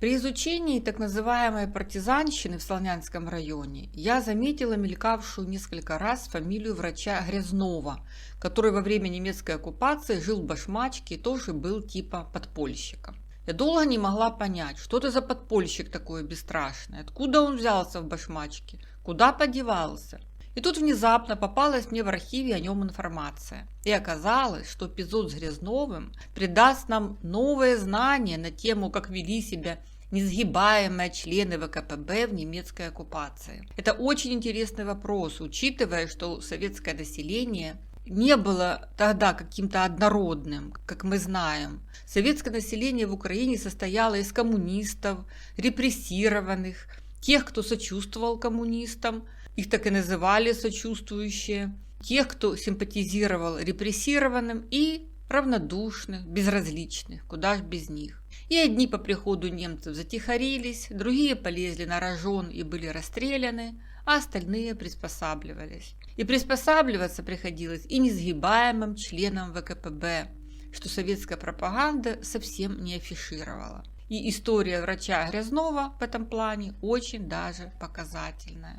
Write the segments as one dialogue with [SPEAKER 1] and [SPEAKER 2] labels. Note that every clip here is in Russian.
[SPEAKER 1] При изучении так называемой партизанщины в Славянском районе я заметила мелькавшую несколько раз фамилию врача Грязнова, который во время немецкой оккупации жил в Башмачке и тоже был типа подпольщиком. Я долго не могла понять, что это за подпольщик такой бесстрашный, откуда он взялся в Башмачке, куда подевался. И тут внезапно попалась мне в архиве о нем информация. И оказалось, что эпизод с Грязновым придаст нам новые знания на тему, как вели себя несгибаемые члены ВКПБ в немецкой оккупации. Это очень интересный вопрос, учитывая, что советское население не было тогда каким-то однородным, как мы знаем. Советское население в Украине состояло из коммунистов, репрессированных, тех, кто сочувствовал коммунистам, их так и называли сочувствующие, тех, кто симпатизировал репрессированным, и равнодушных, безразличных, куда ж без них. И одни по приходу немцев затихарились, другие полезли на рожон и были расстреляны, а остальные приспосабливались. И приспосабливаться приходилось и несгибаемым членам ВКПБ, что советская пропаганда совсем не афишировала. И история врача Грязнова в этом плане очень даже показательная.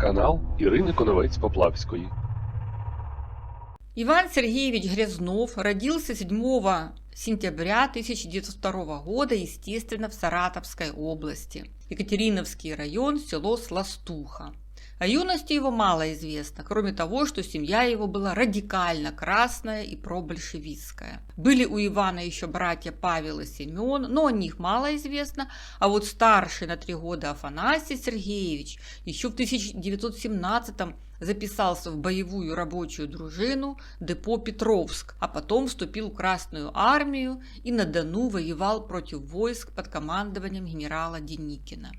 [SPEAKER 2] Канал Ірини Коновець-Поплавської.
[SPEAKER 1] Иван Сергеевич Грязнов родился 7 сентября 1902 года, естественно, в Саратовской области. Екатериновский район, село Сластуха. О юности его мало известно, кроме того, что семья его была радикально красная и пробольшевистская. Были у Ивана еще братья Павел и Семен, но о них мало известно, а вот старший на 3 года Афанасий Сергеевич еще в 1917-м записался в боевую рабочую дружину депо Петровск, а потом вступил в Красную армию и на Дону воевал против войск под командованием генерала Деникина.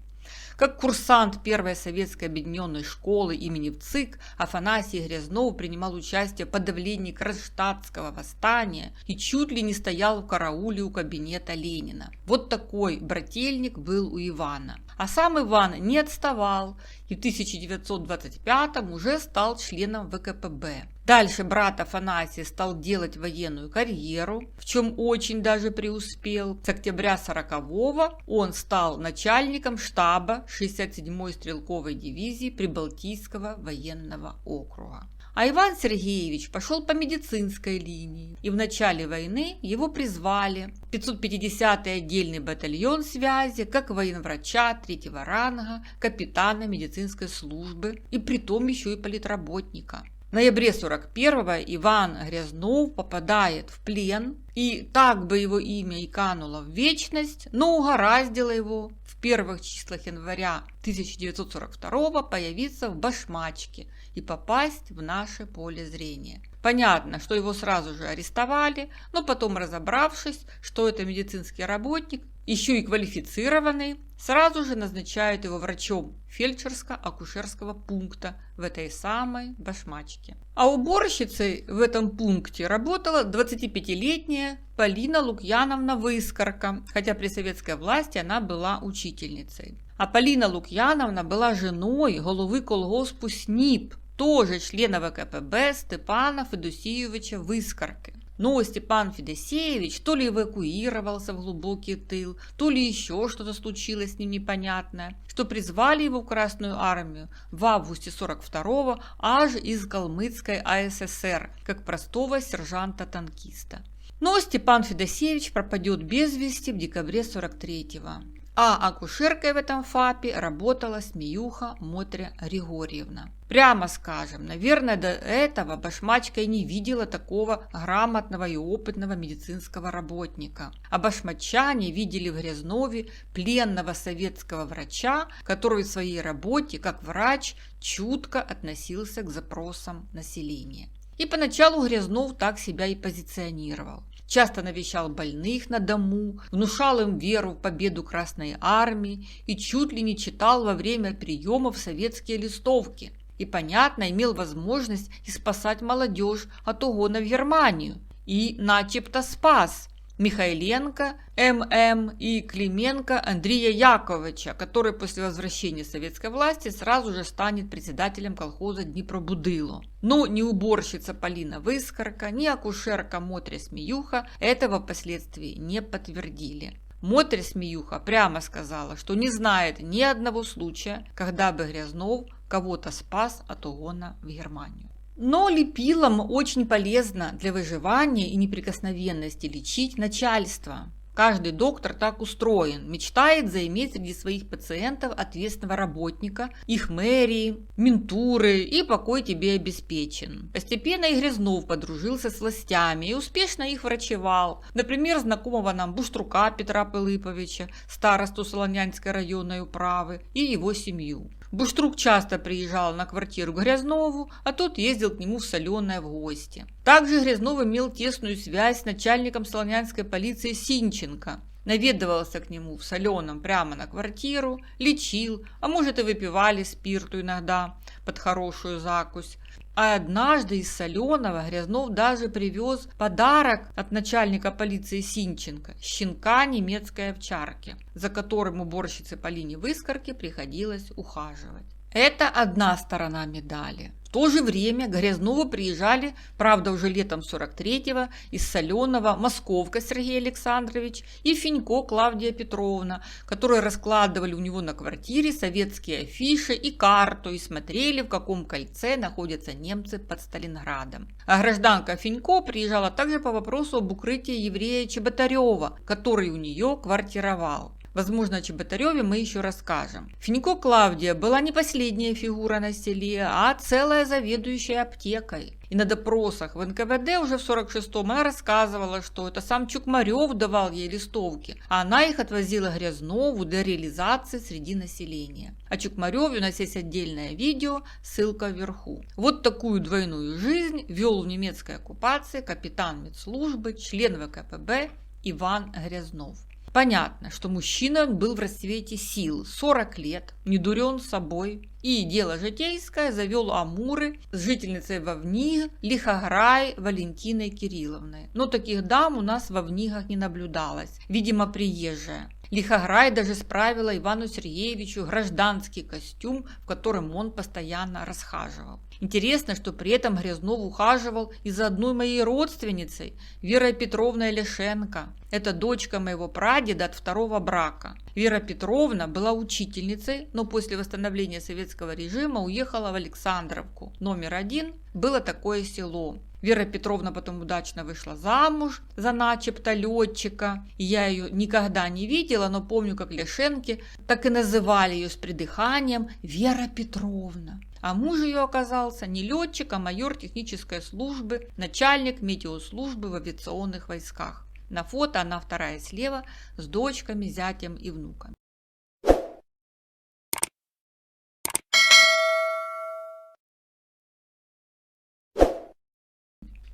[SPEAKER 1] Как курсант первой советской объединенной школы имени ВЦИК Афанасий Грязнов принимал участие в подавлении кронштадтского восстания и чуть ли не стоял в карауле у кабинета Ленина. Вот такой брательник был у Ивана. А сам Иван не отставал и в 1925-м уже стал членом ВКПБ. Дальше брат Афанасий стал делать военную карьеру, в чем очень даже преуспел. С октября 40-го он стал начальником штаба 67-й стрелковой дивизии Прибалтийского военного округа. А Иван Сергеевич пошел по медицинской линии, и в начале войны его призвали в 550-й отдельный батальон связи как военврача 3-го ранга, капитана медицинской службы и притом еще и политработника. В ноябре 41-го Иван Грязнов попадает в плен, и так бы его имя и кануло в вечность, но угораздило его в первых числах января 1942 появиться в Башмачке и попасть в наше поле зрения. Понятно, что его сразу же арестовали, но потом, разобравшись, что это медицинский работник, еще и квалифицированный, сразу же назначают его врачом фельдшерско-акушерского пункта в этой самой Башмачке. А уборщицей в этом пункте работала 25-летняя Полина Лукьяновна Выскорка, хотя при советской власти она была учительницей. А Полина Лукьяновна была женой головы колгоспу СНИП, тоже члена ВКПБ Степана Федосеевича Выскорки. Но Степан Федосеевич то ли эвакуировался в глубокий тыл, то ли еще что-то случилось с ним непонятное, что призвали его в Красную армию в августе 42-го аж из Калмыцкой АССР, как простого сержанта-танкиста. Но Степан Федосеевич пропадет без вести в декабре 43-го. А акушеркой в этом ФАПе работала Смеюха Мотря Григорьевна. Прямо скажем, наверное, до этого Башмачка и не видела такого грамотного и опытного медицинского работника. А башмачане видели в Грязнове пленного советского врача, который в своей работе, как врач, чутко относился к запросам населения. И поначалу Грязнов так себя и позиционировал. Часто навещал больных на дому, внушал им веру в победу Красной армии и чуть ли не читал во время приемов советские листовки. И, понятно, имел возможность и спасать молодежь от угона в Германию. И начебто спас. Михайленко М.М. и Клименко Андрея Яковлевича, который после возвращения советской власти сразу же станет председателем колхоза Днепробудыло. Но ни уборщица Полина Выскорка, ни акушерка Мотря Смеюха этого впоследствии не подтвердили. Мотря Смеюха прямо сказала, что не знает ни одного случая, когда бы Грязнов кого-то спас от угона в Германию. Но липилам очень полезно для выживания и неприкосновенности лечить начальство. Каждый доктор так устроен, мечтает заиметь среди своих пациентов ответственного работника, их мэрии, ментуры, и покой тебе обеспечен. Постепенно и Грязнов подружился с властями и успешно их врачевал. Например, знакомого нам Буштрука Петра Пилиповича, старосту Солонянской районной управы, и его семью. Буштрук часто приезжал на квартиру к Грязнову, а тот ездил к нему в Соленое в гости. Также Грязнов имел тесную связь с начальником солонянской полиции Синченко. Наведывался к нему в Соленом прямо на квартиру, лечил, а может и выпивали спирту иногда под хорошую закусь. А однажды из Соленого Грязнов даже привез подарок от начальника полиции Синченко – щенка немецкой овчарки, за которым уборщице Полине Выскорке приходилось ухаживать. Это одна сторона медали. В то же время к Грязнову приезжали, правда уже летом 43-го, из Соленого Московка Сергей Александрович и Фенько Клавдия Петровна, которые раскладывали у него на квартире советские афиши и карту и смотрели, в каком кольце находятся немцы под Сталинградом. А гражданка Фенько приезжала также по вопросу об укрытии еврея Чеботарева, который у нее квартировал. Возможно, о Чеботареве мы еще расскажем. Фенько Клавдия была не последняя фигура на селе, а целая заведующая аптекой. И на допросах в НКВД уже в 46-м она рассказывала, что это сам Чукмарев давал ей листовки, а она их отвозила Грязнову для реализации среди населения. О Чукмареве у нас есть отдельное видео, ссылка вверху. Вот такую двойную жизнь вел в немецкой оккупации капитан медслужбы, член ВКПБ Иван Грязнов. Понятно, что мужчина он был в расцвете сил, 40 лет, не дурен собой, и дело житейское завел Амуры с жительницей Вовниг Лихограй Валентиной Кирилловной. Но таких дам у нас во Внигах не наблюдалось, видимо, приезжая. Лихограй даже справила Ивану Сергеевичу гражданский костюм, в котором он постоянно расхаживал. Интересно, что при этом Грязнов ухаживал и за одной моей родственницей, Верой Петровной Лешенко. Это дочка моего прадеда от второго брака. Вера Петровна была учительницей, но после восстановления советского режима уехала в Александровку. Номер 1 было такое село. Вера Петровна потом удачно вышла замуж за начебто летчика. Я ее никогда не видела, но помню, как Лешенки так и называли ее с придыханием Вера Петровна. А муж ее оказался не летчик, а майор технической службы, начальник метеослужбы в авиационных войсках. На фото она вторая слева с дочками, зятем и внуком.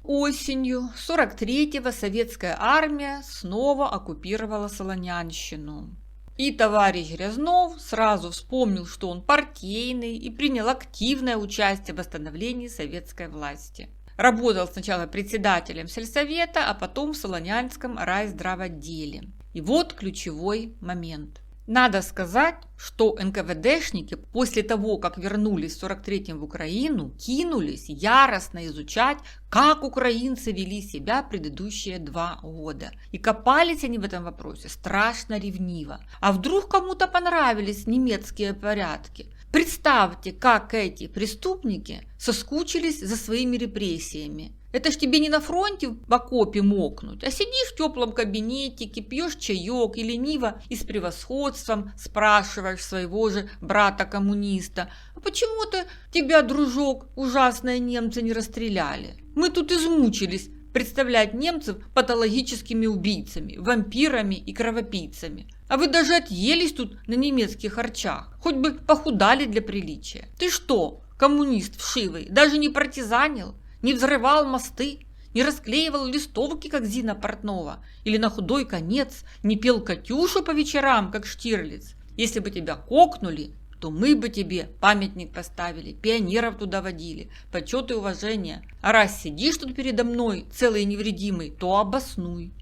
[SPEAKER 1] Осенью 43-го советская армия снова оккупировала Солонянщину. И товарищ Грязнов сразу вспомнил, что он партийный, и принял активное участие в восстановлении советской власти. Работал сначала председателем сельсовета, а потом в Солонянском райздравотделе. И вот ключевой момент. Надо сказать, что НКВДшники после того, как вернулись в 43-м в Украину, кинулись яростно изучать, как украинцы вели себя предыдущие 2 года. И копались они в этом вопросе страшно ревниво. А вдруг кому-то понравились немецкие порядки? Представьте, как эти преступники соскучились за своими репрессиями. Это ж тебе не на фронте в окопе мокнуть, а сидишь в теплом кабинетике, пьешь чаек и лениво и с превосходством спрашиваешь своего же брата-коммуниста: а почему-то тебя, дружок, ужасные немцы не расстреляли? Мы тут измучились представлять немцев патологическими убийцами, вампирами и кровопийцами. А вы даже отъелись тут на немецких харчах, хоть бы похудали для приличия. Ты что, коммунист вшивый, даже не партизанил? Не взрывал мосты, не расклеивал листовки, как Зина Портнова, или на худой конец не пел «Катюшу» по вечерам, как Штирлиц. Если бы тебя кокнули, то мы бы тебе памятник поставили, пионеров туда водили, почет и уважение. А раз сидишь тут передо мной, целый и невредимый, то обоснуй.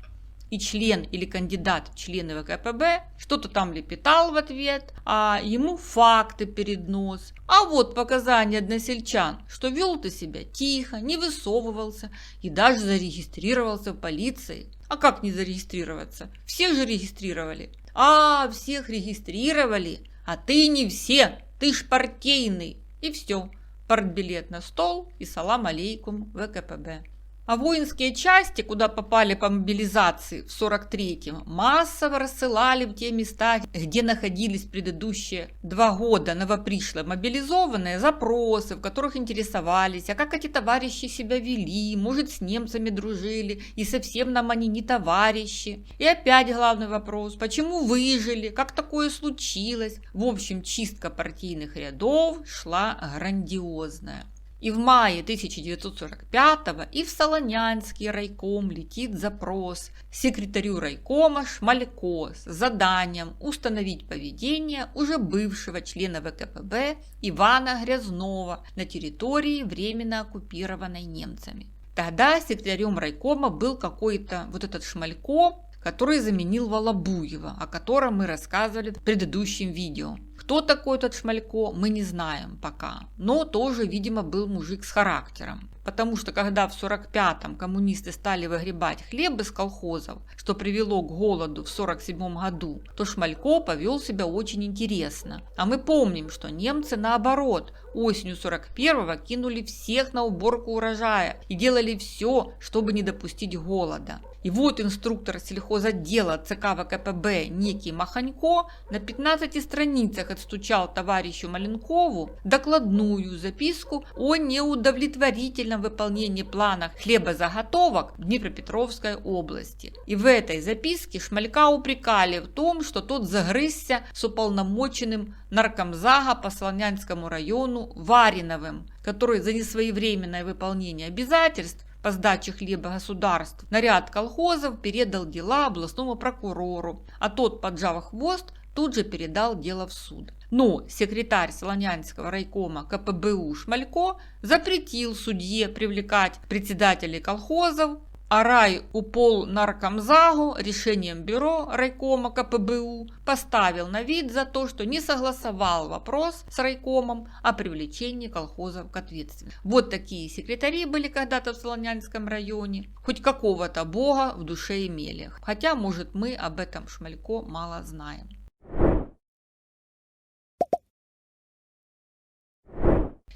[SPEAKER 1] и член или кандидат в члены ВКПБ что-то там лепетал в ответ, а ему факты перед нос. А вот показания односельчан, что вел ты себя тихо, не высовывался и даже зарегистрировался в полиции. А как не зарегистрироваться? Всех же регистрировали. А, всех регистрировали, а ты не все, ты ж партийный. И все, партбилет на стол и салам алейкум ВКПБ. А воинские части, куда попали по мобилизации в 43-м, массово рассылали в те места, где находились предыдущие 2 года новопришлые мобилизованные, запросы, в которых интересовались, а как эти товарищи себя вели, может, с немцами дружили, и совсем нам они не товарищи. И опять главный вопрос, почему выжили, как такое случилось? В общем, чистка партийных рядов шла грандиозная. И в мае 1945-го и в Солонянский райком летит запрос секретарю райкома Шмалько с заданием установить поведение уже бывшего члена ВКПБ Ивана Грязнова на территории, временно оккупированной немцами. Тогда секретарем райкома был какой-то вот этот Шмалько, который заменил Волобуева, о котором мы рассказывали в предыдущем видео. Кто такой этот Шмалько, мы не знаем пока, но тоже, видимо, был мужик с характером. Потому что когда в 45-м коммунисты стали выгребать хлеб из колхозов, что привело к голоду в 47-м году, то Шмалько повел себя очень интересно. А мы помним, что немцы наоборот осенью 41-го кинули всех на уборку урожая и делали все, чтобы не допустить голода. И вот инструктор сельхозотдела ЦК ВКПБ некий Маханько на 15 страницах отстучал товарищу Маленкову докладную записку о неудовлетворительном выполнении плана хлебозаготовок в Днепропетровской области. И в этой записке Шмалька упрекали в том, что тот загрызся с уполномоченным наркомзага по Солонянскому району Вариновым, который за несвоевременное выполнение обязательств по сдаче хлеба государству на ряд колхозов передал дела областному прокурору, а тот, поджав хвост, тут же передал дело в суд. Но секретарь Солонянского райкома КПБУ Шмалько запретил судье привлекать председателей колхозов, а райуполнаркомзагу решением бюро райкома КПБУ поставил на вид за то, что не согласовал вопрос с райкомом о привлечении колхозов к ответственности. Вот такие секретари были когда-то в Солонянском районе. Хоть какого-то бога в душе имели. Хотя, может, мы об этом Шмалько мало знаем.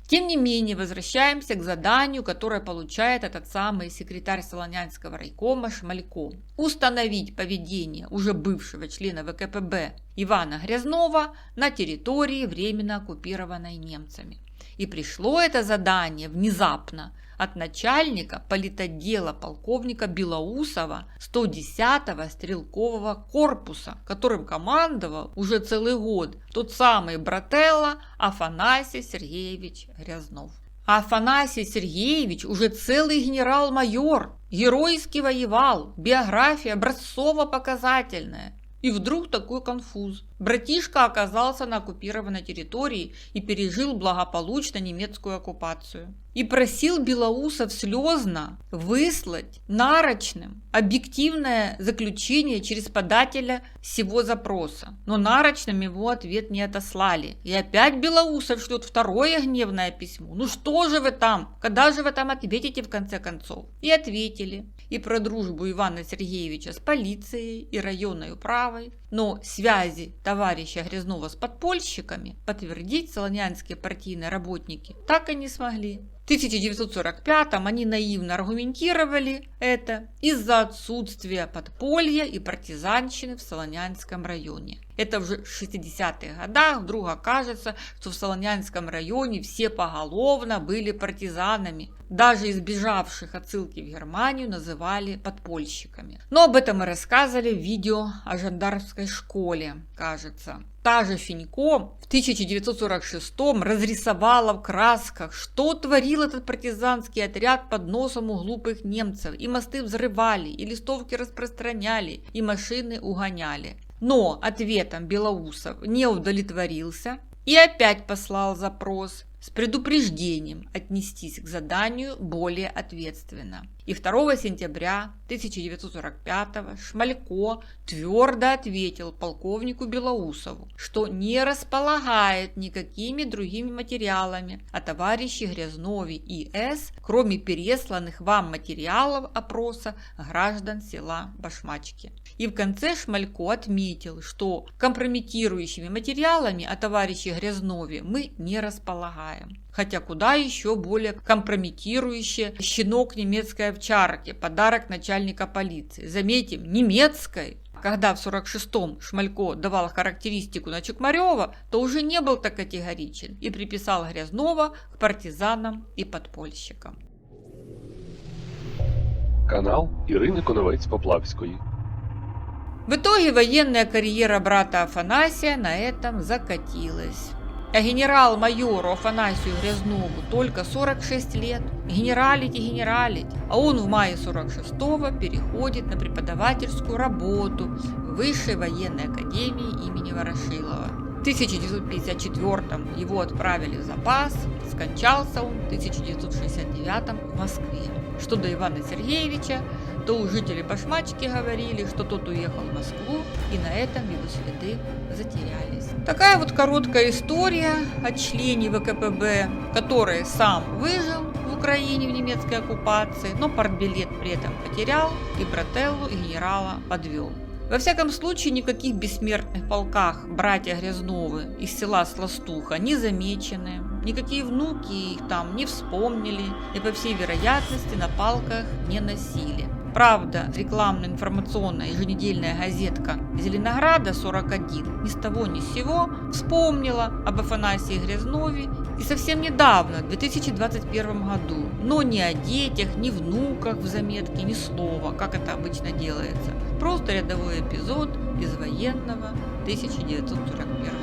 [SPEAKER 1] Тем не менее, возвращаемся к заданию, которое получает этот самый секретарь Солонянского райкома Шмалько. Установить поведение уже бывшего члена ВКПБ Ивана Грязнова на территории, временно оккупированной немцами. И пришло это задание внезапно от начальника политотдела полковника Белоусова 110-го стрелкового корпуса, которым командовал уже целый год тот самый брателло Афанасий Сергеевич Грязнов. А Афанасий Сергеевич уже целый генерал-майор, геройски воевал, биография образцово-показательная. И вдруг такой конфуз. Братишка оказался на оккупированной территории и пережил благополучно немецкую оккупацию. И просил Белоусов слезно выслать нарочным объективное заключение через подателя сего запроса. Но нарочным его ответ не отослали. И опять Белоусов шлет второе гневное письмо. Ну что же вы там? Когда же вы там ответите в конце концов? И ответили. И про дружбу Ивана Сергеевича с полицией и районной управой. Но связи товарища Грязнова с подпольщиками подтвердить солонянские партийные работники так и не смогли. В 1945-м они наивно аргументировали это из-за отсутствия подполья и партизанщины в Солонянском районе. Это уже в 60-х годах вдруг окажется, что в Солонянском районе все поголовно были партизанами. Даже избежавших отсылки в Германию называли подпольщиками. Но об этом мы рассказывали в видео о жандармской школе, кажется. Та же Фенько в 1946-м разрисовала в красках, что творил этот партизанский отряд под носом у глупых немцев. И мосты взрывали, и листовки распространяли, и машины угоняли. Но ответом Белоусов не удовлетворился и опять послал запрос с предупреждением отнестись к заданию более ответственно. И 2 сентября 1945 Шмалько твердо ответил полковнику Белоусову, что не располагает никакими другими материалами о товарище Грязнове И.С., кроме пересланных вам материалов опроса граждан села Башмачки. И в конце Шмалько отметил, что компрометирующими материалами о товарище Грязнове мы не располагаем. Хотя куда еще более компрометирующее щенок немецкой овчарки, подарок начальника полиции. Заметим, немецкой. Когда в 46-м Шмалько давал характеристику на Чукмарева, то уже не был так категоричен и приписал Грязнова к партизанам и подпольщикам.
[SPEAKER 2] Канал Ірини Коновець-Поплавської.
[SPEAKER 1] В итоге военная карьера брата Афанасия на этом закатилась. А генерал-майору Афанасию Грязнову только 46 лет. Генералить и генералить. А он в мае 46-го переходит на преподавательскую работу в Высшей военной академии имени Ворошилова. В 1954-м его отправили в запас, скончался он в 1969-м в Москве. Что до Ивана Сергеевича, то у жителей Башмачки говорили, что тот уехал в Москву, и на этом его следы затерялись. Такая вот короткая история о члене ВКПБ, который сам выжил в Украине в немецкой оккупации, но партбилет при этом потерял и брателлу и генерала подвел. Во всяком случае, никаких бессмертных полках братья Грязновы из села Сластуха не замечены, никакие внуки их там не вспомнили и, по всей вероятности, на палках не носили. Правда, рекламно-информационная еженедельная газетка Зеленограда 41 ни с того ни с сего вспомнила об Афанасии Грязнове и совсем недавно, в 2021 году, но ни о детях, ни внуках в заметке, ни слова, как это обычно делается. Просто рядовой эпизод из военного 1941 года.